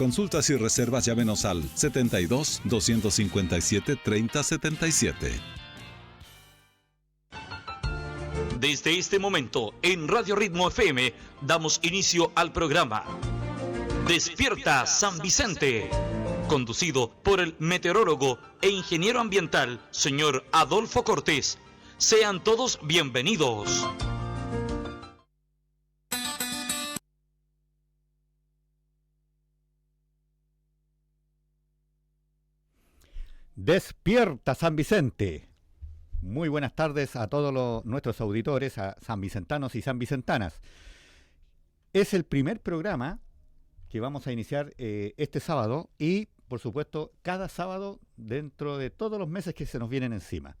Consultas y reservas llámenos al 72 257 3077. Desde este momento, en Radio Ritmo FM, damos inicio al programa Despierta San Vicente, conducido por el meteorólogo e ingeniero ambiental, señor Adolfo Cortés. Sean todos bienvenidos. Despierta San Vicente. Muy buenas tardes a todos nuestros auditores, a sanvicentanos y sanvicentanas. Es el primer programa que vamos a iniciar este sábado y, por supuesto, cada sábado dentro de todos los meses que se nos vienen encima.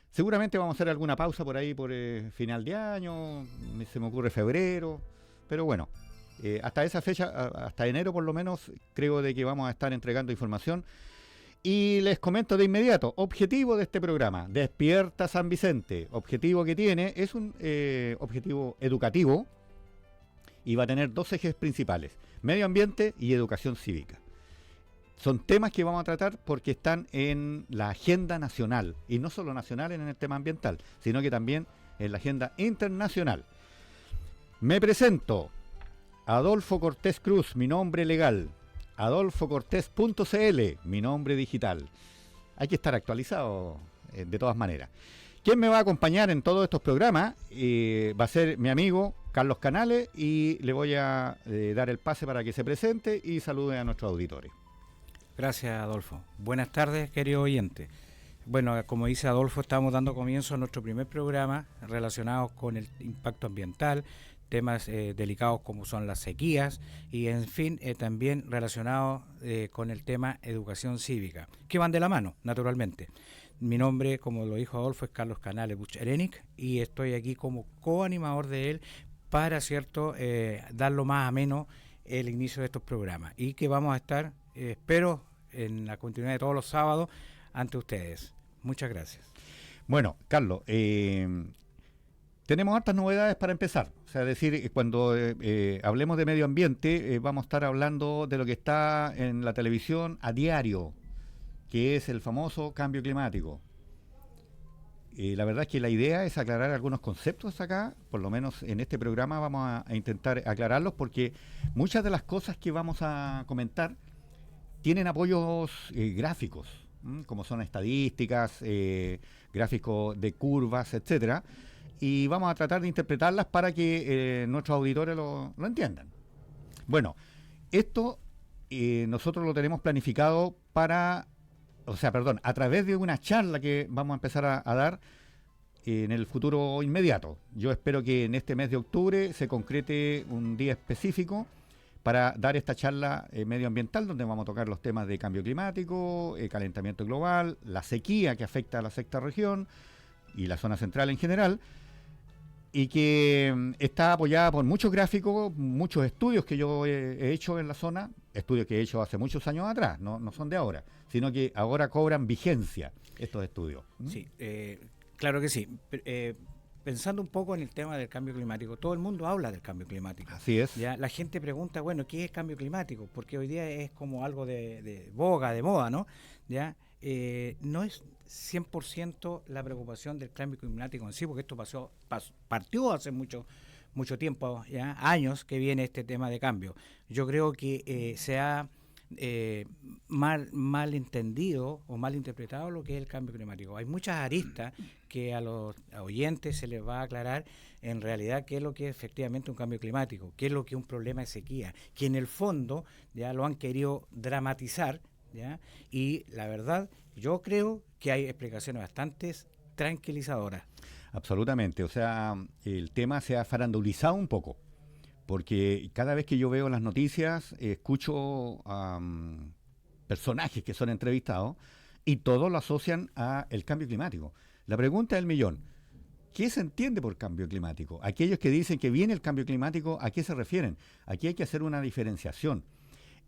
Seguramente vamos a hacer alguna pausa por ahí por final de año, se me ocurre febrero, pero bueno, hasta esa fecha, hasta enero por lo menos, creo de que vamos a estar entregando información. Y les comento de inmediato, objetivo de este programa, Despierta San Vicente. Objetivo que tiene, es un objetivo educativo y va a tener dos ejes principales, medio ambiente y educación cívica. Son temas que vamos a tratar porque están en la agenda nacional, y no solo nacional en el tema ambiental, sino que también en la agenda internacional. Me presento, Adolfo Cortés Cruz, mi nombre legal. AdolfoCortés.cl, mi nombre digital. Hay que estar actualizado de todas maneras. Quien me va a acompañar en todos estos programas va a ser mi amigo Carlos Canales, y le voy a dar el pase para que se presente y salude a nuestros auditores. Gracias, Adolfo. Buenas tardes, querido oyente. Bueno, como dice Adolfo, estamos dando comienzo a nuestro primer programa relacionado con el impacto ambiental, temas delicados como son las sequías y, en fin, también relacionados con el tema educación cívica, que van de la mano, naturalmente. Mi nombre, como lo dijo Adolfo, es Carlos Canales Bucherenik, y estoy aquí como coanimador de él para, cierto, darlo más ameno el inicio de estos programas, y que vamos a estar, espero, en la continuidad de todos los sábados ante ustedes. Muchas gracias. Bueno, Carlos, tenemos hartas novedades para empezar. O sea, decir, cuando hablemos de medio ambiente, vamos a estar hablando de lo que está en la televisión a diario, que es el famoso cambio climático. La verdad es que la idea es aclarar algunos conceptos acá, por lo menos en este programa vamos a intentar aclararlos, porque muchas de las cosas que vamos a comentar tienen apoyos gráficos, como son estadísticas, gráficos de curvas, etcétera. Y vamos a tratar de interpretarlas para que nuestros auditores lo entiendan. Bueno, esto nosotros lo tenemos planificado a través de una charla que vamos a empezar a dar en el futuro inmediato. Yo espero que en este mes de octubre se concrete un día específico para dar esta charla medioambiental, donde vamos a tocar los temas de cambio climático, calentamiento global, la sequía que afecta a la sexta región y la zona central en general, y que está apoyada por muchos gráficos, muchos estudios que yo he hecho en la zona, estudios que he hecho hace muchos años atrás, no son de ahora, sino que ahora cobran vigencia estos estudios. Sí, claro que sí. Pensando un poco en el tema del cambio climático, todo el mundo habla del cambio climático. Así es. Ya la gente pregunta, bueno, ¿qué es cambio climático? Porque hoy día es como algo de boga, de moda, ¿no? Ya no es 100% la preocupación del cambio climático en sí, porque esto partió hace mucho tiempo, ya años que viene este tema de cambio. Yo creo que se ha mal entendido o mal interpretado lo que es el cambio climático. Hay muchas aristas que a los oyentes se les va a aclarar en realidad qué es lo que es efectivamente un cambio climático, qué es lo que es un problema de sequía, que en el fondo ya lo han querido dramatizar, ¿ya? Y la verdad, yo creo que hay explicaciones bastante tranquilizadoras. Absolutamente, o sea, el tema se ha farandulizado un poco, porque cada vez que yo veo las noticias, escucho a personajes que son entrevistados y todos lo asocian al cambio climático. La pregunta del millón, ¿qué se entiende por cambio climático? Aquellos que dicen que viene el cambio climático, ¿a qué se refieren? Aquí hay que hacer una diferenciación.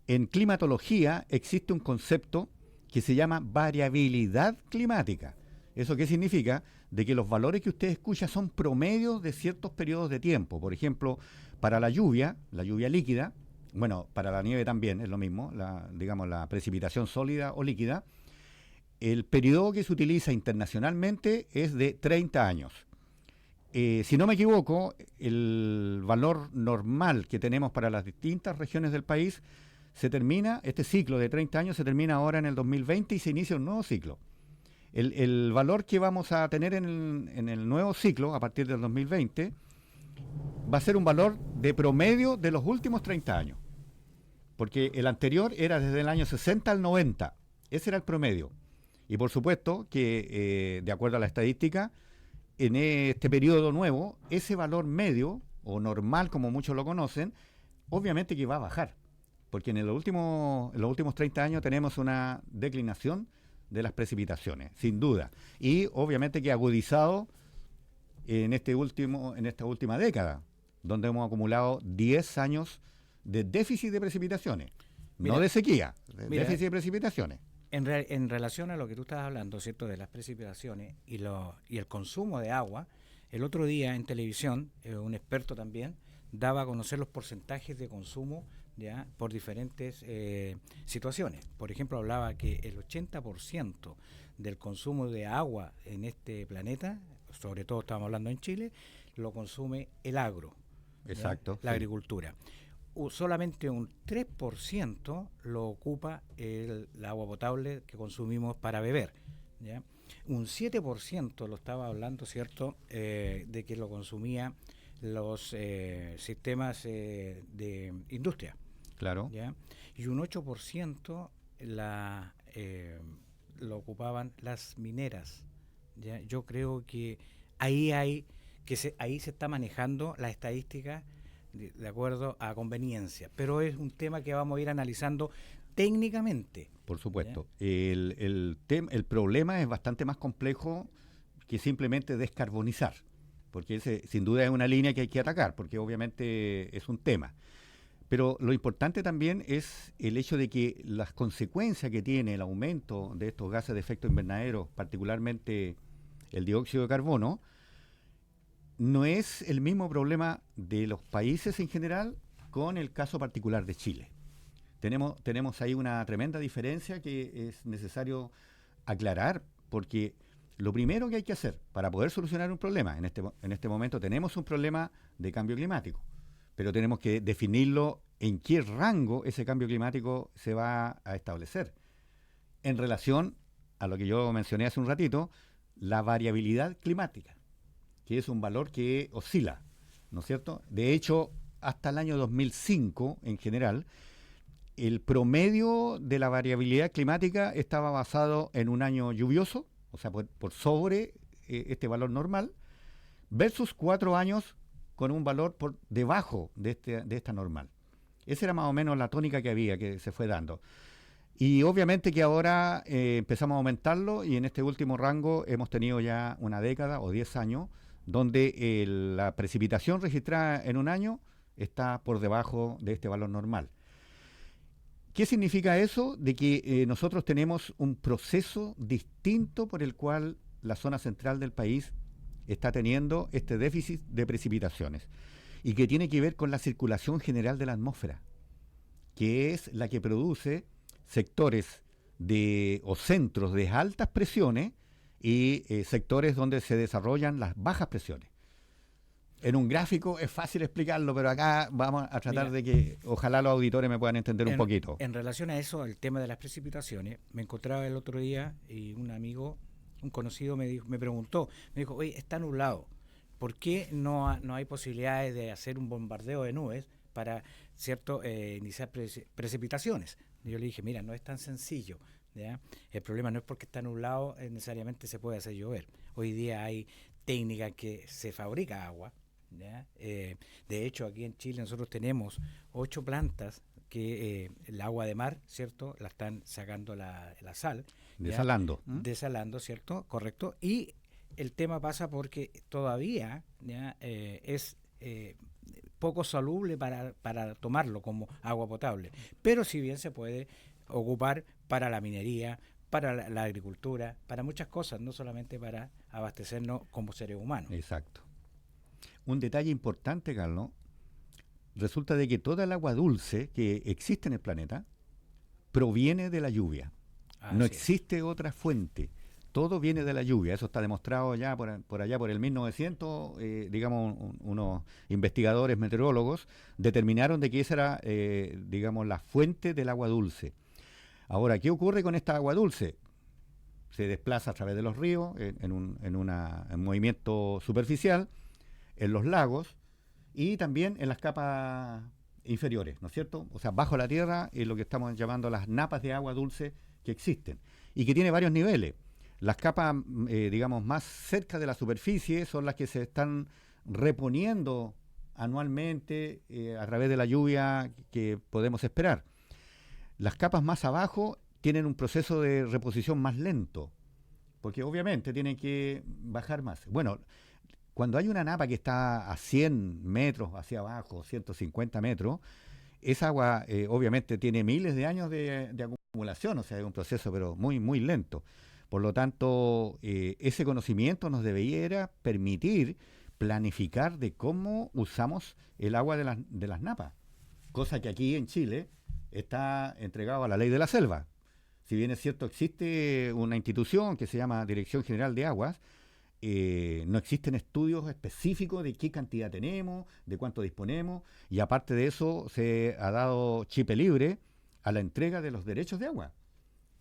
En climatología existe un concepto que se llama variabilidad climática. ¿Eso qué significa? De que los valores que usted escucha son promedios de ciertos periodos de tiempo. Por ejemplo, para la lluvia líquida, Bueno, para la nieve también es lo mismo, digamos la precipitación sólida o líquida. El periodo que se utiliza internacionalmente es de 30 años. Si no me equivoco, el valor normal que tenemos para las distintas regiones del país este ciclo de 30 años se termina ahora en el 2020 y se inicia un nuevo ciclo. El valor que vamos a tener en el nuevo ciclo, a partir del 2020, va a ser un valor de promedio de los últimos 30 años. Porque el anterior era desde el año 60 al 90. Ese era el promedio. Y por supuesto que, de acuerdo a la estadística, en este periodo nuevo, ese valor medio, o normal como muchos lo conocen, obviamente que va a bajar. Porque en los últimos 30 años tenemos una declinación de las precipitaciones, sin duda. Y obviamente que agudizado en esta última década, donde hemos acumulado 10 años de déficit de precipitaciones. No de sequía, déficit de precipitaciones. En relación a lo que tú estabas hablando, ¿cierto?, de las precipitaciones y el consumo de agua, el otro día en televisión, un experto también daba a conocer los porcentajes de consumo ya por diferentes situaciones. Por ejemplo, hablaba que el 80% del consumo de agua en este planeta, sobre todo estamos hablando en Chile, lo consume el agro. Exacto. La agricultura. Solamente un 3% lo ocupa el agua potable que consumimos para beber, ¿ya? Un 7% lo estaba hablando, ¿cierto?, de que lo consumía los sistemas de industria. Claro. ¿Ya? Y un 8% lo ocupaban las mineras, ¿ya? Yo creo que ahí se está manejando la estadística de acuerdo a conveniencia, pero es un tema que vamos a ir analizando técnicamente. Por supuesto. El problema es bastante más complejo que simplemente descarbonizar, porque ese sin duda es una línea que hay que atacar, porque obviamente es un tema. Pero lo importante también es el hecho de que las consecuencias que tiene el aumento de estos gases de efecto invernadero, particularmente el dióxido de carbono, no es el mismo problema de los países en general con el caso particular de Chile. Tenemos ahí una tremenda diferencia que es necesario aclarar, porque lo primero que hay que hacer para poder solucionar un problema, en este momento tenemos un problema de cambio climático, pero tenemos que definirlo en qué rango ese cambio climático se va a establecer. En relación a lo que yo mencioné hace un ratito, la variabilidad climática, que es un valor que oscila, ¿no es cierto? De hecho, hasta el año 2005, en general, el promedio de la variabilidad climática estaba basado en un año lluvioso, o sea, por sobre este valor normal, versus 4 años con un valor por debajo de esta normal. Esa era más o menos la tónica que se fue dando. Y obviamente que ahora empezamos a aumentarlo y en este último rango hemos tenido ya una década o 10 años donde la precipitación registrada en un año está por debajo de este valor normal. ¿Qué significa eso? De que nosotros tenemos un proceso distinto por el cual la zona central del país está teniendo este déficit de precipitaciones y que tiene que ver con la circulación general de la atmósfera, que es la que produce sectores o centros de altas presiones y sectores donde se desarrollan las bajas presiones. En un gráfico es fácil explicarlo, pero acá vamos a tratar de que ojalá los auditores me puedan entender un poquito. En relación a eso, el tema de las precipitaciones, me encontraba el otro día y un amigo, un conocido me preguntó, me dijo, oye, está nublado, ¿por qué no hay posibilidades de hacer un bombardeo de nubes para, ¿cierto?, iniciar precipitaciones? Y yo le dije, mira, no es tan sencillo, ¿ya? El problema no es porque está nublado, necesariamente se puede hacer llover. Hoy día hay técnicas que se fabrica agua, ¿ya? De hecho, aquí en Chile nosotros tenemos 8 plantas que el agua de mar, ¿cierto?, la están sacando la sal. Desalando. Desalando, ¿cierto? Correcto. Y el tema pasa porque todavía ¿ya? Es poco soluble para tomarlo como agua potable. Pero si bien se puede ocupar para la minería, para la agricultura, para muchas cosas, no solamente para abastecernos como seres humanos. Exacto. Un detalle importante, Carlos, resulta de que toda el agua dulce que existe en el planeta proviene de la lluvia. No existe otra fuente. Todo viene de la lluvia. Eso está demostrado ya por allá por el 1900. Digamos, unos investigadores meteorólogos determinaron de que esa era, digamos, la fuente del agua dulce. Ahora, ¿qué ocurre con esta agua dulce? Se desplaza a través de los ríos en un movimiento superficial, en los lagos y también en las capas inferiores, ¿no es cierto? O sea, bajo la tierra, lo que estamos llamando las napas de agua dulce que existen y que tiene varios niveles. Las capas, digamos, más cerca de la superficie son las que se están reponiendo anualmente a través de la lluvia que podemos esperar. Las capas más abajo tienen un proceso de reposición más lento, porque obviamente tienen que bajar más. Bueno, cuando hay una napa que está a 100 metros hacia abajo, 150 metros, esa agua obviamente tiene miles de años de acumulación, o sea, es un proceso pero muy, muy lento. Por lo tanto, ese conocimiento nos debiera permitir planificar de cómo usamos el agua de las napas, cosa que aquí en Chile está entregado a la ley de la selva. Si bien es cierto, existe una institución que se llama Dirección General de Aguas, no existen estudios específicos de qué cantidad tenemos, de cuánto disponemos, y aparte de eso se ha dado chipe libre a la entrega de los derechos de agua.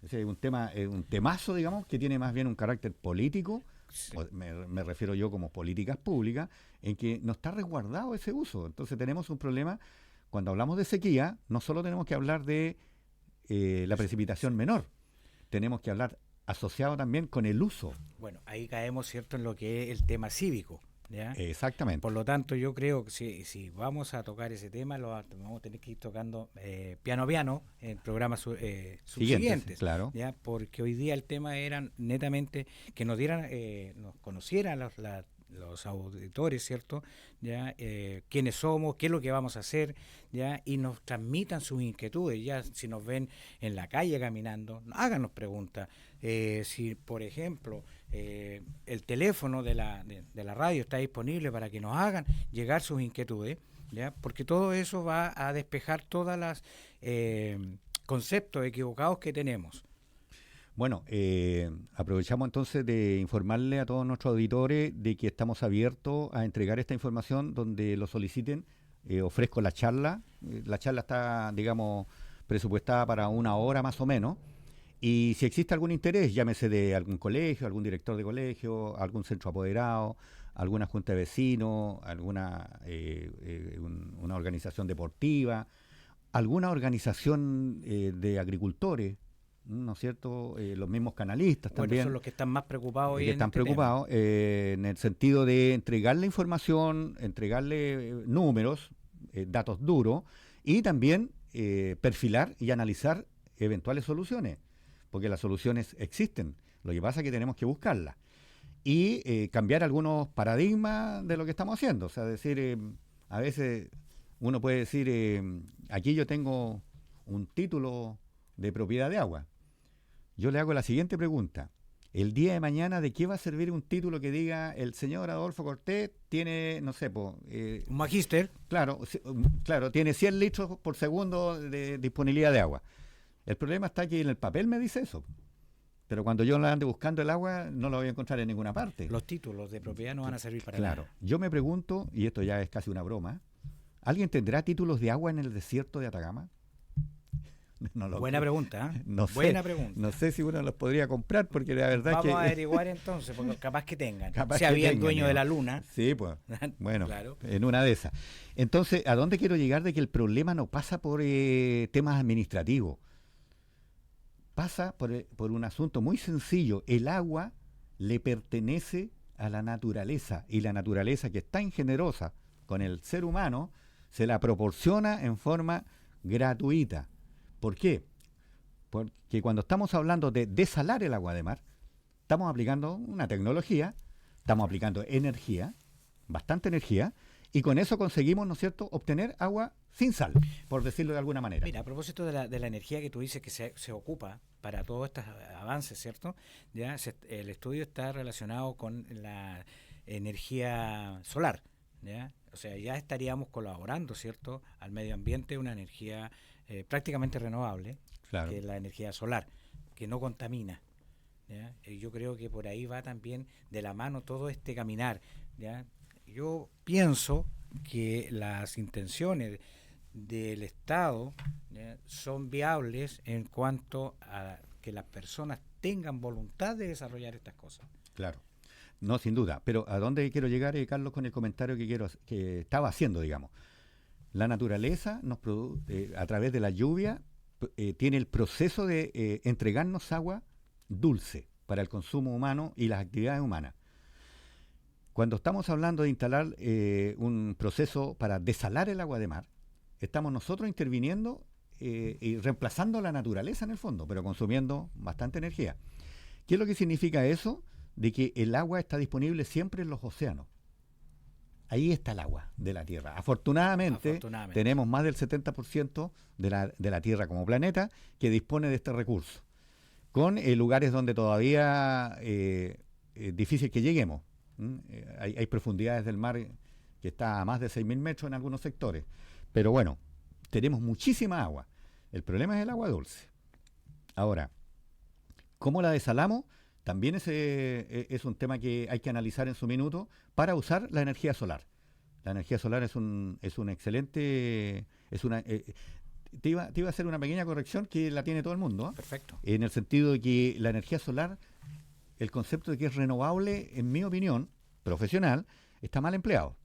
Ese es un temazo, digamos, que tiene más bien un carácter político, sí. Me refiero yo como políticas públicas, en que no está resguardado ese uso. Entonces tenemos un problema, cuando hablamos de sequía, no solo tenemos que hablar de la precipitación menor, tenemos que hablar asociado también con el uso. Bueno, ahí caemos, ¿cierto?, en lo que es el tema cívico, ¿ya? Exactamente. Por lo tanto, yo creo que si vamos a tocar ese tema, lo vamos a tener que ir tocando piano a piano en programas subsiguientes, claro. ¿ya? Porque hoy día el tema era netamente que nos dieran, nos conocieran los auditores, ¿cierto? Ya quiénes somos, qué es lo que vamos a hacer, ya, y nos transmitan sus inquietudes. Ya si nos ven en la calle caminando, háganos preguntas. Si, por ejemplo, el teléfono de la radio está disponible para que nos hagan llegar sus inquietudes, ya, porque todo eso va a despejar todas las conceptos equivocados que tenemos. Bueno, aprovechamos entonces de informarle a todos nuestros auditores de que estamos abiertos a entregar esta información donde lo soliciten. Ofrezco la charla. La charla está, digamos, presupuestada para 1 hora más o menos. Y si existe algún interés, llámese de algún colegio, algún director de colegio, algún centro apoderado, alguna junta de vecinos, alguna una organización deportiva, alguna organización de agricultores, ¿no es cierto? Los mismos canalistas también. Bueno, son los que están más preocupados hoy en están este preocupados en el sentido de entregarle información, entregarle números, datos duros y también perfilar y analizar eventuales soluciones, porque las soluciones existen. Lo que pasa es que tenemos que buscarlas y cambiar algunos paradigmas de lo que estamos haciendo. O sea, decir, a veces uno puede decir, aquí yo tengo un título de propiedad de agua. Yo le hago la siguiente pregunta. El día de mañana, ¿de qué va a servir un título que diga el señor Adolfo Cortés tiene, no sé, un magíster? Claro, tiene 100 litros por segundo de disponibilidad de agua. El problema está que en el papel me dice eso. Pero cuando yo ande buscando el agua, no lo voy a encontrar en ninguna parte. Los títulos de propiedad no van a servir para nada. Claro. Yo me pregunto, y esto ya es casi una broma, ¿alguien tendrá títulos de agua en el desierto de Atacama? Buena pregunta, ¿eh? Buena pregunta. No sé si uno los podría comprar, porque la verdad Vamos a averiguar entonces, porque capaz que tengan. Si había el dueño de la luna. Sí, pues. Bueno, claro. En una de esas. Entonces, ¿a dónde quiero llegar? De que el problema no pasa por temas administrativos. Pasa por un asunto muy sencillo. El agua le pertenece a la naturaleza, y la naturaleza, que es tan generosa con el ser humano, se la proporciona en forma gratuita. ¿Por qué? Porque cuando estamos hablando de desalar el agua de mar, estamos aplicando una tecnología, estamos aplicando energía, bastante energía, y con eso conseguimos, ¿no es cierto?, obtener agua sin sal, por decirlo de alguna manera. Mira, a propósito de la energía que tú dices que se ocupa para todos estos avances, ¿cierto? Ya el estudio está relacionado con la energía solar, ¿ya? O sea, ya estaríamos colaborando, ¿cierto?, al medio ambiente, una energía prácticamente renovable, Claro. que es la energía solar, que no contamina. ¿Ya? Yo creo que por ahí va también de la mano todo este caminar. ¿Ya? Yo pienso que las intenciones del Estado, ¿ya?, son viables en cuanto a que las personas tengan voluntad de desarrollar estas cosas. Claro. No, sin duda. Pero ¿a dónde quiero llegar, Carlos, con el comentario que estaba haciendo, digamos? La naturaleza a través de la lluvia tiene el proceso de entregarnos agua dulce para el consumo humano y las actividades humanas. Cuando estamos hablando de instalar un proceso para desalar el agua de mar, estamos nosotros interviniendo y reemplazando la naturaleza en el fondo, pero consumiendo bastante energía. ¿Qué es lo que significa eso? De que el agua está disponible siempre en los océanos. Ahí está el agua de la Tierra. Afortunadamente. Tenemos más del 70% de la Tierra como planeta que dispone de este recurso, con lugares donde todavía es difícil que lleguemos. Hay profundidades del mar que está a más de 6.000 metros en algunos sectores. Pero bueno, tenemos muchísima agua. El problema es el agua dulce. Ahora, ¿cómo la desalamos? También es un tema que hay que analizar en su minuto para usar la energía solar. La energía solar es un excelente... Te iba a hacer una pequeña corrección que la tiene todo el mundo. Perfecto. En el sentido de que la energía solar, el concepto de que es renovable, en mi opinión profesional, está mal empleado.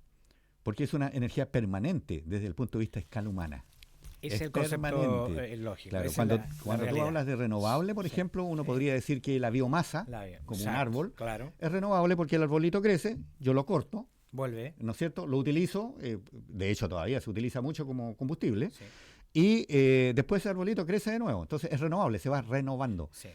Porque es una energía permanente desde el punto de vista de escala humana. Es el concepto lógico. Claro, cuando tú hablas de renovable, por ejemplo, uno podría decir que la biomasa, como un árbol, es renovable porque el arbolito crece, yo lo corto, vuelve, ¿no es cierto? Lo utilizo, de hecho todavía se utiliza mucho como combustible, sí, y después ese arbolito crece de nuevo, entonces es renovable, se va renovando. Sí.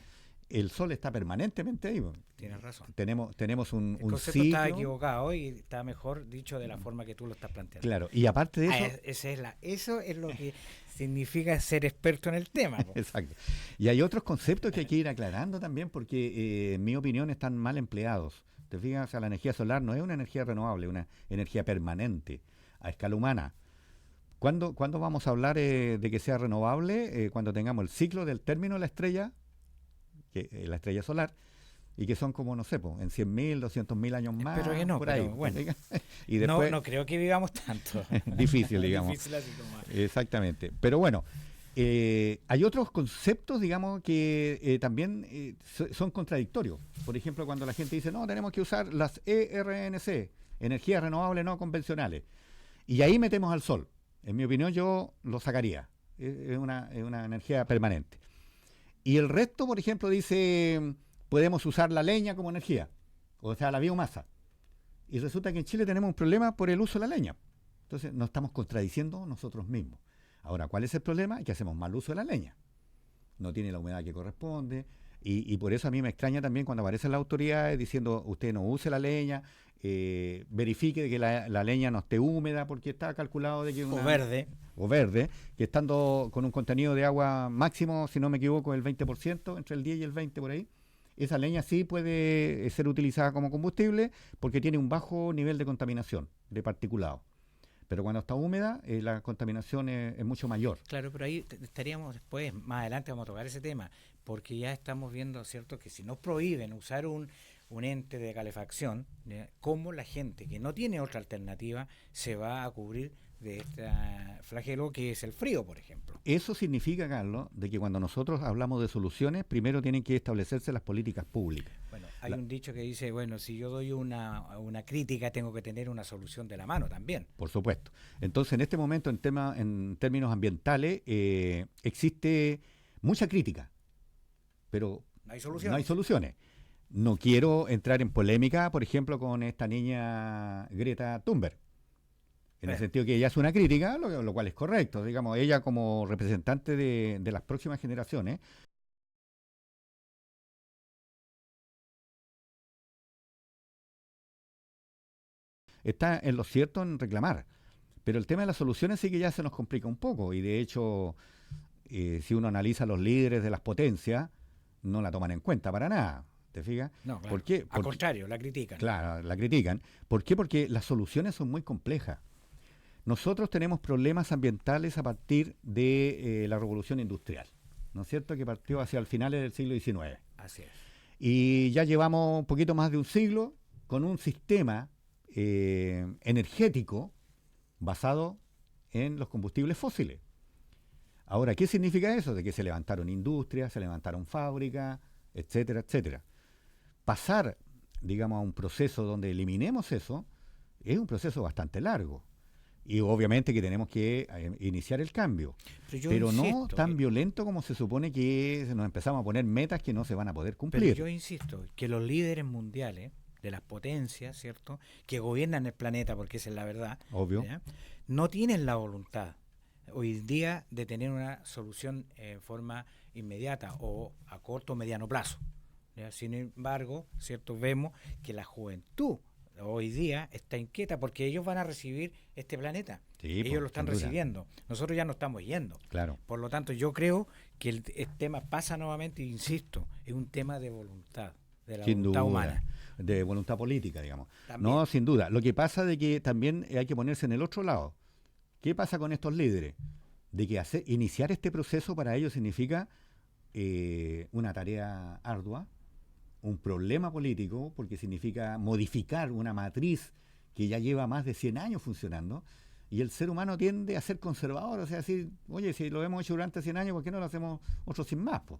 El sol está permanentemente ahí. Tienes razón. Tenemos un el concepto ciclo. Está equivocado y está mejor dicho de la forma que tú lo estás planteando. Claro, y aparte de eso... Eso es lo que significa ser experto en el tema. Exacto. Y hay otros conceptos que hay que ir aclarando también porque, en mi opinión, están mal empleados. Te fijas, o sea, la energía solar no es una energía renovable, es una energía permanente a escala humana. ¿Cuándo vamos a hablar de que sea renovable? Cuando tengamos el ciclo del término de la estrella, la estrella solar, y que son como, no sé, en 100.000, 200.000 años más. Pero que no, por ahí. Pero bueno. Y después, no creo que vivamos tanto. Difícil, digamos. Difícil así como... Exactamente. Pero bueno, hay otros conceptos, digamos, que también son contradictorios. Por ejemplo, cuando la gente dice, no, tenemos que usar las ERNC, energías renovables no convencionales. Y ahí metemos al sol. En mi opinión, yo lo sacaría. Es una energía permanente. Y el resto, por ejemplo, dice, podemos usar la leña como energía, o sea, la biomasa. Y resulta que en Chile tenemos un problema por el uso de la leña. Entonces nos estamos contradiciendo nosotros mismos. Ahora, ¿cuál es el problema? Que hacemos mal uso de la leña. No tiene la humedad que corresponde. Y por eso a mí me extraña también cuando aparecen las autoridades diciendo, usted no use la leña, verifique de que la leña no esté húmeda, porque está calculado de que... O verde, que estando con un contenido de agua máximo, si no me equivoco, el 20%, entre el 10 y el 20 por ahí, esa leña sí puede ser utilizada como combustible porque tiene un bajo nivel de contaminación, de particulado. Pero cuando está húmeda, la contaminación es mucho mayor. Claro, pero ahí estaríamos después, más adelante vamos a tocar ese tema, porque ya estamos viendo, ¿cierto?, que si nos prohíben usar un ente de calefacción, ¿cómo la gente que no tiene otra alternativa se va a cubrir de este flagelo que es el frío, por ejemplo? Eso significa, Carlos, de que cuando nosotros hablamos de soluciones, primero tienen que establecerse las políticas públicas. Bueno, hay un dicho que dice, bueno, si yo doy una crítica, tengo que tener una solución de la mano también. Por supuesto. Entonces, en este momento, en términos ambientales, existe mucha crítica, pero no hay soluciones. No hay soluciones. No quiero entrar en polémica, por ejemplo, con esta niña Greta Thunberg. En el sentido que ella es una crítica, lo cual es correcto. Digamos, ella como representante de las próximas generaciones, está en lo cierto en reclamar. Pero el tema de las soluciones sí que ya se nos complica un poco. Y de hecho, si uno analiza los líderes de las potencias, no la toman en cuenta para nada. ¿Te fijas? No, claro. ¿Por qué? Al contrario, la critican. Claro, la critican. ¿Por qué? Porque las soluciones son muy complejas. nosotros tenemos problemas ambientales a partir de la revolución industrial, ¿no es cierto?, que partió hacia el finales del siglo XIX. Así es. Y ya llevamos un poquito más de un siglo con un sistema energético basado en los combustibles fósiles. Ahora, ¿qué significa eso? De que se levantaron industrias, se levantaron fábricas, etcétera, etcétera. Pasar, digamos, a un proceso donde eliminemos eso, es un proceso bastante largo. Y obviamente que tenemos que iniciar el cambio. Pero no tan violento como se supone que nos empezamos a poner metas que no se van a poder cumplir. Pero yo insisto que los líderes mundiales de las potencias, ¿cierto?, que gobiernan el planeta, porque esa es la verdad, obvio, ¿ya?, no tienen la voluntad hoy día de tener una solución en forma inmediata o a corto o mediano plazo, ¿ya? Sin embargo, ¿cierto?, vemos que la juventud hoy día está inquieta porque ellos van a recibir este planeta. Sí, ellos lo están recibiendo. Nosotros ya no estamos yendo. Claro. Por lo tanto, yo creo que el tema pasa nuevamente, insisto, es un tema de voluntad, de la voluntad humana. De voluntad política, digamos. También. No, sin duda. Lo que pasa de que también hay que ponerse en el otro lado. ¿Qué pasa con estos líderes? De que iniciar este proceso para ellos significa una tarea ardua, un problema político, porque significa modificar una matriz que ya lleva más de 100 años funcionando, y el ser humano tiende a ser conservador, o sea, decir, oye, si lo hemos hecho durante 100 años, ¿por qué no lo hacemos otros 100 más? Po?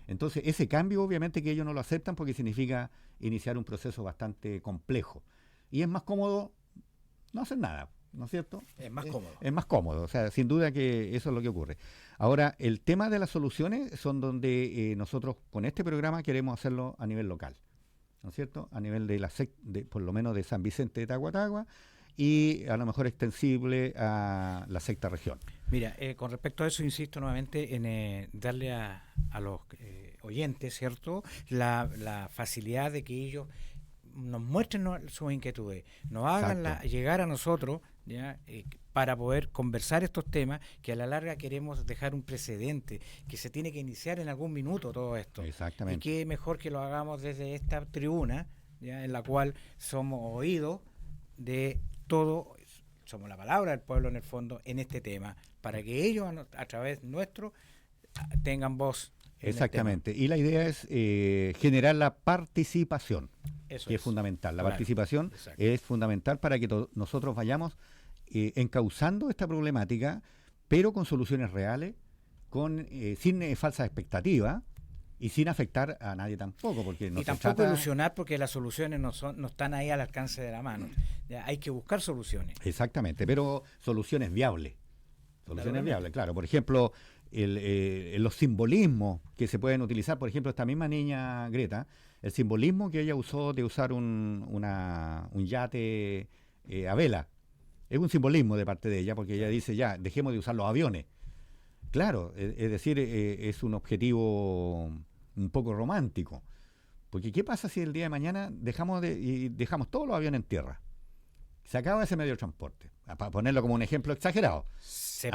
Entonces, ese cambio obviamente que ellos no lo aceptan porque significa iniciar un proceso bastante complejo. Y es más cómodo no hacer nada, ¿no es cierto? Es más cómodo. Es más cómodo, o sea, sin duda que eso es lo que ocurre. Ahora, el tema de las soluciones son donde nosotros con este programa queremos hacerlo a nivel local, ¿no es cierto? A nivel de por lo menos de San Vicente de Tahuatahua y a lo mejor extensible a la sexta región. Mira, con respecto a eso, insisto nuevamente en darle a los oyentes, ¿cierto?, la facilidad de que ellos nos muestren sus inquietudes, nos hagan llegar a nosotros, ¿ya?, para poder conversar estos temas, que a la larga queremos dejar un precedente, que se tiene que iniciar en algún minuto todo esto. Exactamente. Y qué mejor que lo hagamos desde esta tribuna, ¿ya?, en la cual somos oídos de todo, somos la palabra del pueblo en el fondo en este tema, para que ellos a través nuestro tengan voz. Exactamente. Y la idea es generar la participación, Eso que es fundamental. La Claro. participación Exacto. es fundamental para que nosotros vayamos encauzando esta problemática, pero con soluciones reales, sin falsas expectativas y sin afectar a nadie tampoco. Porque no y se tampoco trata... ilusionar, porque las soluciones no están ahí al alcance de la mano. Ya, hay que buscar soluciones. Exactamente, pero soluciones viables. Soluciones viables, claro. Por ejemplo, los simbolismos que se pueden utilizar, por ejemplo, esta misma niña Greta, el simbolismo que ella usó de usar un yate a vela, es un simbolismo de parte de ella, porque ella dice, ya, dejemos de usar los aviones. Claro, es decir, es un objetivo un poco romántico. Porque ¿qué pasa si el día de mañana dejamos todos los aviones en tierra? Se acaba ese medio de transporte. Para ponerlo como un ejemplo exagerado. Se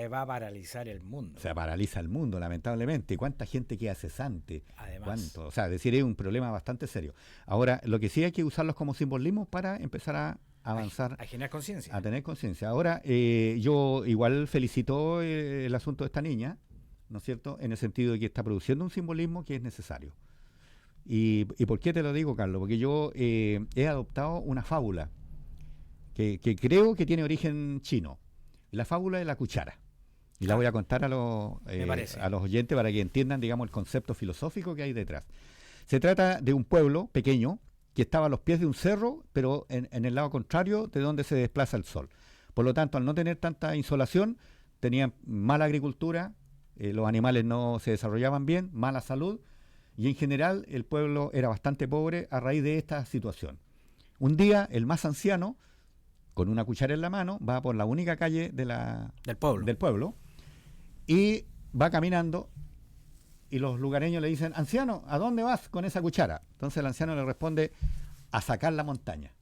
va a paralizar el mundo. Se paraliza el mundo, lamentablemente. ¿Cuánta gente queda cesante? Además. ¿Cuánto? O sea, decir, es un problema bastante serio. Ahora, lo que sí hay que usarlos como simbolismo para empezar a avanzar. A generar conciencia. A tener conciencia. Ahora, yo igual felicito el asunto de esta niña, ¿no es cierto?, en el sentido de que está produciendo un simbolismo que es necesario. ¿Y por qué te lo digo, Carlos? Porque yo he adoptado una fábula que creo que tiene origen chino. La fábula de la cuchara. Y la voy a contar a los oyentes para que entiendan, digamos, el concepto filosófico que hay detrás. Se trata de un pueblo pequeño que estaba a los pies de un cerro, pero en el lado contrario de donde se desplaza el sol. Por lo tanto, al no tener tanta insolación, tenían mala agricultura, los animales no se desarrollaban bien, mala salud, y en general el pueblo era bastante pobre a raíz de esta situación. Un día, el más anciano, con una cuchara en la mano, va por la única calle del pueblo y va caminando, y los lugareños le dicen, anciano, ¿a dónde vas con esa cuchara? Entonces el anciano le responde, a sacar la montaña.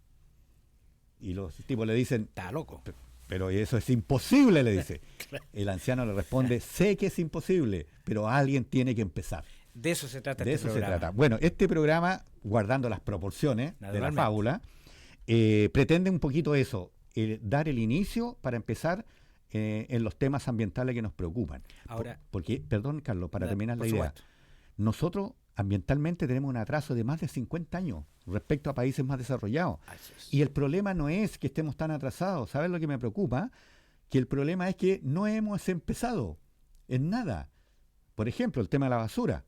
Y los tipos le dicen, está loco. Pero eso es imposible, le dice. El anciano le responde, sé que es imposible, pero alguien tiene que empezar. De eso se trata De este eso programa. se trata. Bueno, este programa, guardando las proporciones de la fábula, pretende un poquito eso, dar el inicio para empezar en los temas ambientales que nos preocupan. Ahora, Porque, perdón, Carlos, para terminar la idea, supuesto. nosotros ambientalmente tenemos un atraso de más de 50 años respecto a países más desarrollados. Así es. Y el problema no es que estemos tan atrasados. ¿Sabes lo que me preocupa? Que el problema es que no hemos empezado en nada. Por ejemplo, el tema de la basura.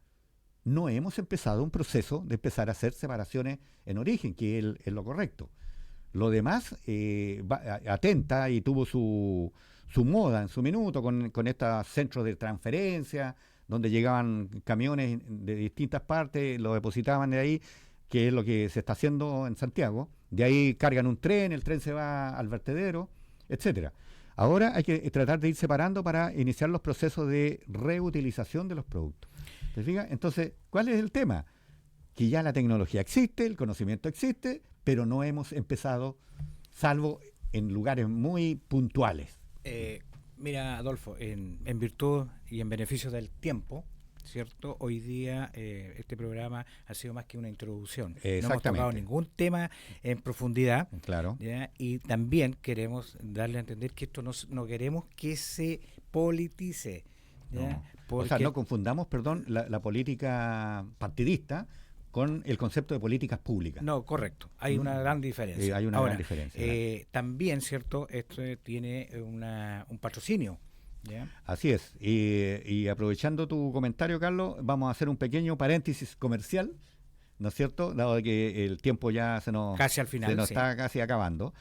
No hemos empezado un proceso de empezar a hacer separaciones en origen, que es lo correcto. Lo demás atenta y tuvo su moda en su minuto con estos centros de transferencia, donde llegaban camiones de distintas partes, lo depositaban de ahí, que es lo que se está haciendo en Santiago. De ahí cargan un tren, el tren se va al vertedero, etcétera. Ahora hay que tratar de ir separando para iniciar los procesos de reutilización de los productos. ¿Te fijas? Entonces, ¿cuál es el tema? Que ya la tecnología existe, el conocimiento existe, pero no hemos empezado, salvo en lugares muy puntuales. Mira, Adolfo, en virtud y en beneficio del tiempo, ¿cierto? Hoy día este programa ha sido más que una introducción. No hemos tocado ningún tema en profundidad. Claro. ¿Ya? Y también queremos darle a entender que esto no queremos que se politice. ¿Ya? No. O sea, no confundamos, perdón, la política partidista con el concepto de políticas públicas. No, correcto. Hay una gran diferencia. Hay una gran diferencia. También, ¿cierto? Esto tiene un patrocinio. ¿Ya? Así es. Y aprovechando tu comentario, Carlos, vamos a hacer un pequeño paréntesis comercial, ¿no es cierto? Dado que el tiempo ya casi al final, se nos está casi acabando.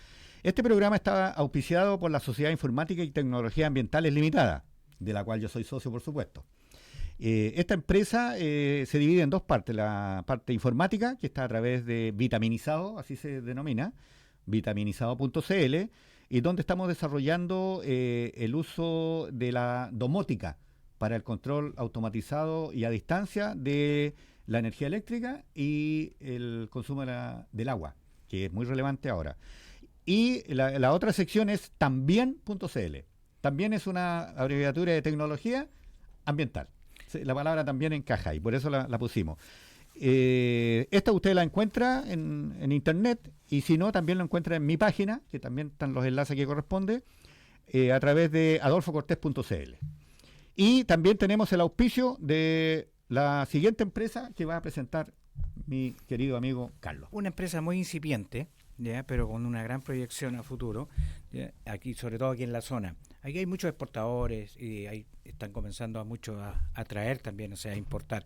Este programa está auspiciado por la Sociedad Informática y Tecnología Ambientales Limitada, de la cual yo soy socio, por supuesto. Esta empresa se divide en dos partes. La parte informática, que está a través de Vitaminizado, así se denomina, vitaminizado.cl, y donde estamos desarrollando el uso de la domótica para el control automatizado y a distancia de la energía eléctrica y el consumo del agua, que es muy relevante ahora. Y la otra sección es también.cl. También es una abreviatura de tecnología ambiental. La palabra también encaja y por eso la pusimos. Esta usted la encuentra en internet, y si no, también lo encuentra en mi página, que también están los enlaces que corresponde, a través de adolfocortés.cl. Y también tenemos el auspicio de la siguiente empresa que va a presentar mi querido amigo Carlos. Una empresa muy incipiente, ¿ya? Pero con una gran proyección a futuro, ¿ya? Aquí, sobre todo aquí en la zona. Aquí hay muchos exportadores y ahí están comenzando a muchos a traer también, o sea, a importar.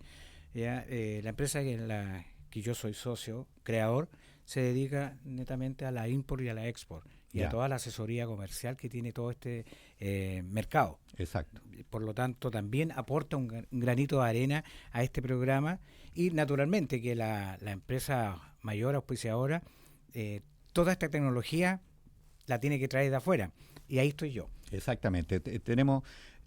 ¿Ya? La empresa en la que yo soy socio, creador, se dedica netamente a la import y a la export y a toda la asesoría comercial que tiene todo este mercado. Exacto. Por lo tanto, también aporta un granito de arena a este programa, y naturalmente que la empresa mayor auspiciadora, toda esta tecnología la tiene que traer de afuera, y ahí estoy yo. Exactamente.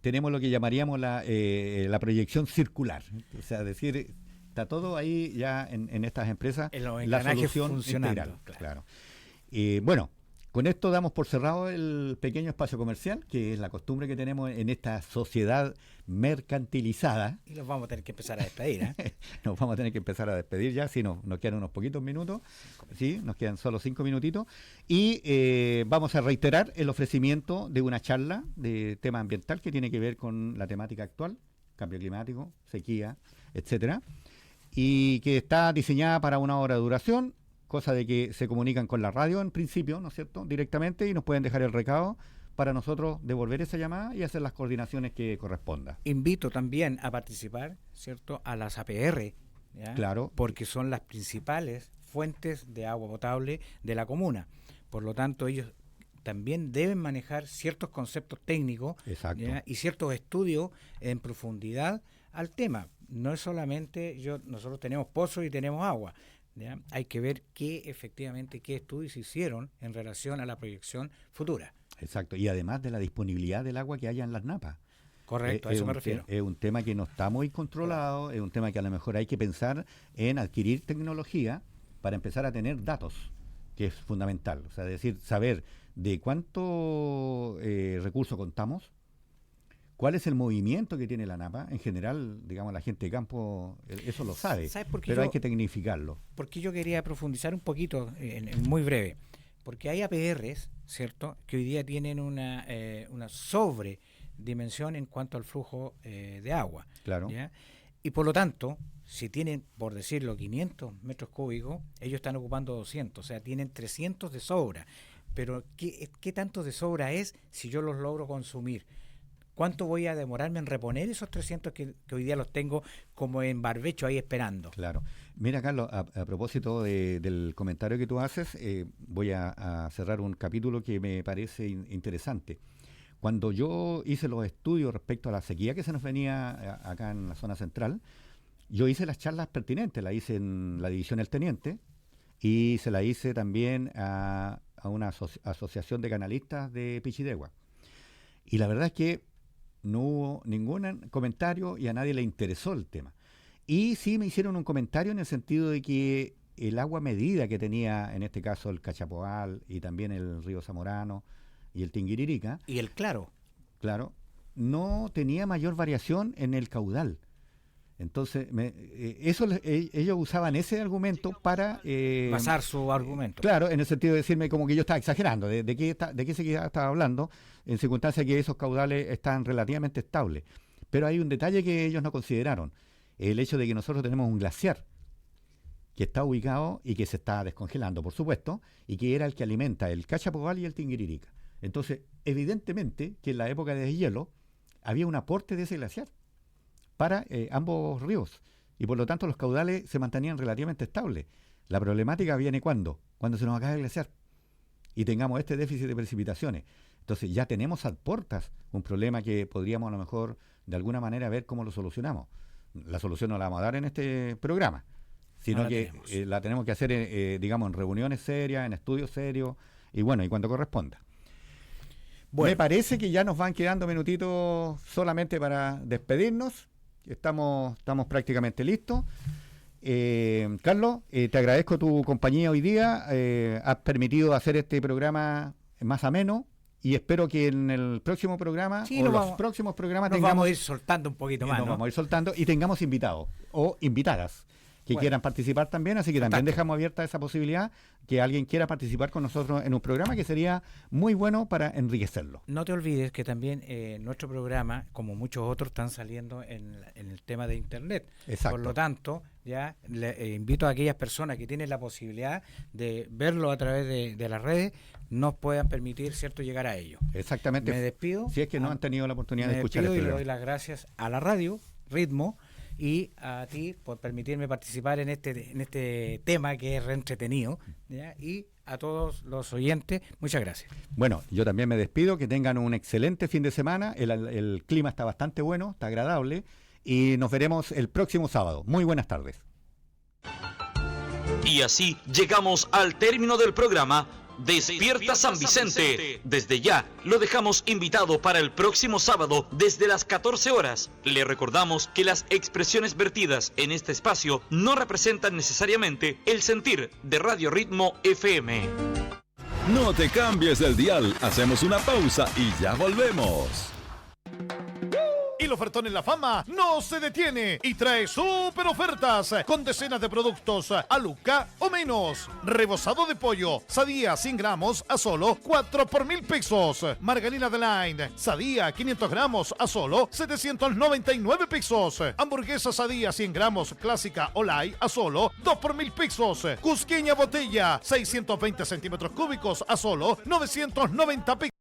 Tenemos lo que llamaríamos la proyección circular. O sea, decir, está todo ahí ya en estas empresas, la solución funcionando, integral. Claro. Bueno, con esto damos por cerrado el pequeño espacio comercial, que es la costumbre que tenemos en esta sociedad mercantilizada. Y los vamos a tener que empezar a despedir, ¿eh? Nos vamos a tener que empezar a despedir ya, si nos quedan unos poquitos minutos. Sí, nos quedan solo 5 minutitos. Y vamos a reiterar el ofrecimiento de una charla de tema ambiental que tiene que ver con la temática actual, cambio climático, sequía, etcétera, y que está diseñada para 1 hora de duración, cosa de que se comunican con la radio en principio, ¿no es cierto?, directamente, y nos pueden dejar el recado para nosotros devolver esa llamada y hacer las coordinaciones que corresponda. Invito también a participar, ¿cierto?, a las APR, ¿ya? Claro. Porque son las principales fuentes de agua potable de la comuna. Por lo tanto, ellos también deben manejar ciertos conceptos técnicos, ¿ya? Y ciertos estudios en profundidad al tema. No es solamente nosotros tenemos pozos y tenemos agua, ¿ya? Hay que ver qué estudios se hicieron en relación a la proyección futura. Exacto, y además de la disponibilidad del agua que haya en las napas. Correcto, a eso me refiero. Es un tema que no está muy controlado, es un tema que a lo mejor hay que pensar en adquirir tecnología para empezar a tener datos, que es fundamental. O sea, saber de cuánto recurso contamos, cuál es el movimiento que tiene la napa. En general, digamos, la gente de campo eso lo sabe, pero hay que tecnificarlo. Porque yo quería profundizar un poquito, en muy breve. Porque hay APRs, ¿cierto?, que hoy día tienen una sobredimensión en cuanto al flujo de agua. Claro. ¿Ya? Y por lo tanto, si tienen, por decirlo, 500 metros cúbicos, ellos están ocupando 200, o sea, tienen 300 de sobra. Pero ¿qué tanto de sobra es si yo los logro consumir? ¿Cuánto voy a demorarme en reponer esos 300 que hoy día los tengo como en barbecho ahí esperando? Claro. Mira, Carlos, a propósito del comentario que tú haces, voy a cerrar un capítulo que me parece interesante. Cuando yo hice los estudios respecto a la sequía que se nos venía acá en la zona central, yo hice las charlas pertinentes, la hice en la división El Teniente y se la hice también a una asociación de canalistas de Pichidegua. Y la verdad es que no hubo ningún comentario y a nadie le interesó el tema. Y sí me hicieron un comentario en el sentido de que el agua medida que tenía, en este caso el Cachapoal y también el río Zamorano y el Tinguiririca. Y el Claro. Claro, no tenía mayor variación en el caudal. Entonces, ellos usaban ese argumento para... basar su argumento. Claro, en el sentido de decirme como que yo estaba exagerando. ¿De qué sequía estaba hablando? En circunstancias que esos caudales están relativamente estables. Pero hay un detalle que ellos no consideraron. El hecho de que nosotros tenemos un glaciar que está ubicado y que se está descongelando, por supuesto, y que era el que alimenta el Cachapoal y el Tinguiririca. Entonces, evidentemente que en la época de deshielo había un aporte de ese glaciar para ambos ríos, y por lo tanto los caudales se mantenían relativamente estables. La problemática viene cuando se nos acaba el glaciar y tengamos este déficit de precipitaciones. Entonces ya tenemos a puertas un problema que podríamos a lo mejor de alguna manera ver cómo lo solucionamos. La solución no la vamos a dar en este programa, sino que la tenemos que hacer digamos en reuniones serias, en estudios serios y bueno, y cuando corresponda. Bueno. Me parece que ya nos van quedando minutitos solamente para despedirnos. Estamos prácticamente listos. Carlos, te agradezco tu compañía hoy día. Has permitido hacer este programa más ameno y espero que en el próximo programa próximos programas vamos a ir soltando un poquito más. Vamos a ir soltando y tengamos invitados o invitadas que quieran participar también, así que también dejamos abierta esa posibilidad que alguien quiera participar con nosotros en un programa que sería muy bueno para enriquecerlo. No te olvides que también nuestro programa, como muchos otros, están saliendo en el tema de Internet. Exacto. Por lo tanto, ya le invito a aquellas personas que tienen la posibilidad de verlo a través de las redes, nos puedan permitir, ¿cierto?, llegar a ello. Exactamente. Me despido. Si es que no han tenido la oportunidad de escuchar el programa. programa. Y le doy las gracias a la radio, Ritmo, y a ti por permitirme participar en este tema que es reentretenido, ¿ya? Y a todos los oyentes, muchas gracias. Bueno, yo también me despido, que tengan un excelente fin de semana, el clima está bastante bueno, está agradable, y nos veremos el próximo sábado. Muy buenas tardes. Y así llegamos al término del programa Despierta San Vicente. Desde ya lo dejamos invitado para el próximo sábado desde las 14 horas. Le recordamos que las expresiones vertidas en este espacio no representan necesariamente el sentir de Radio Ritmo FM. No te cambies del dial, hacemos una pausa y ya volvemos. El ofertón en La Fama no se detiene y trae súper ofertas con decenas de productos a luca o menos. Rebozado de pollo, Sadía 100 gramos a solo 4 por 1,000 pesos. Margarina de Line, Sadía 500 gramos a solo 799 pesos. Hamburguesa Sadía 100 gramos clásica o light a solo 2 por 1,000 pesos. Cusqueña botella 620 centímetros cúbicos a solo 990 pesos.